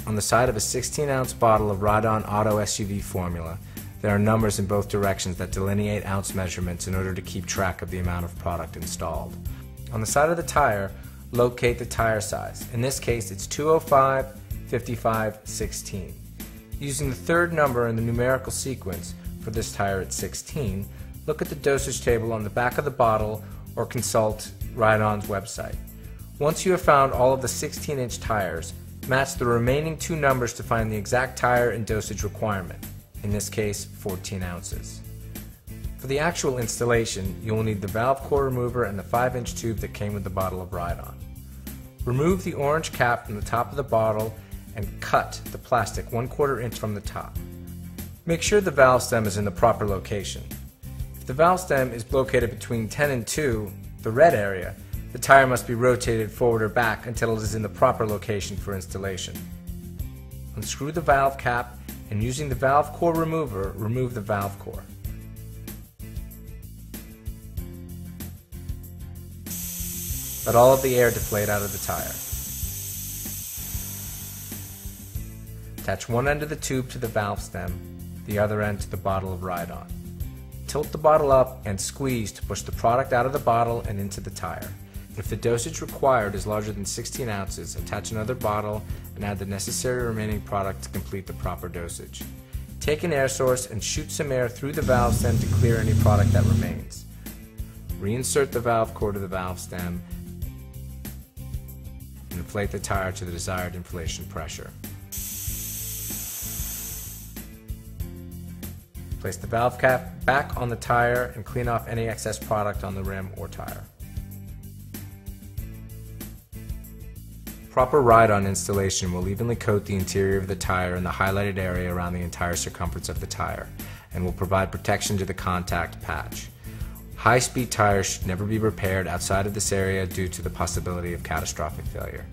On the side of a 16-ounce bottle of Ride-On Auto SUV formula, there are numbers in both directions that delineate ounce measurements in order to keep track of the amount of product installed. On the side of the tire, locate the tire size. In this case, it's 205, 55, 16. Using the third number in the numerical sequence, for this tire at 16, look at the dosage table on the back of the bottle or consult Ride-On's website. Once you have found all of the 16-inch tires, match the remaining two numbers to find the exact tire and dosage requirement, in this case 14 ounces. For the actual installation, you will need the valve core remover and the 5-inch tube that came with the bottle of Ride-On. Remove the orange cap from the top of the bottle and cut the plastic 1/4 inch from the top. Make sure the valve stem is in the proper location. If the valve stem is located between 10 and 2, the red area, the tire must be rotated forward or back until it is in the proper location for installation. Unscrew the valve cap and using the valve core remover, remove the valve core. Let all of the air deflate out of the tire. Attach one end of the tube to the valve stem, the other end to the bottle of Ride-On. Tilt the bottle up and squeeze to push the product out of the bottle and into the tire. If the dosage required is larger than 16 ounces, attach another bottle and add the necessary remaining product to complete the proper dosage. Take an air source and shoot some air through the valve stem to clear any product that remains. Reinsert the valve core to the valve stem and inflate the tire to the desired inflation pressure. Place the valve cap back on the tire and clean off any excess product on the rim or tire. Proper Ride-On installation will evenly coat the interior of the tire and the highlighted area around the entire circumference of the tire, and will provide protection to the contact patch. High-speed tires should never be repaired outside of this area due to the possibility of catastrophic failure.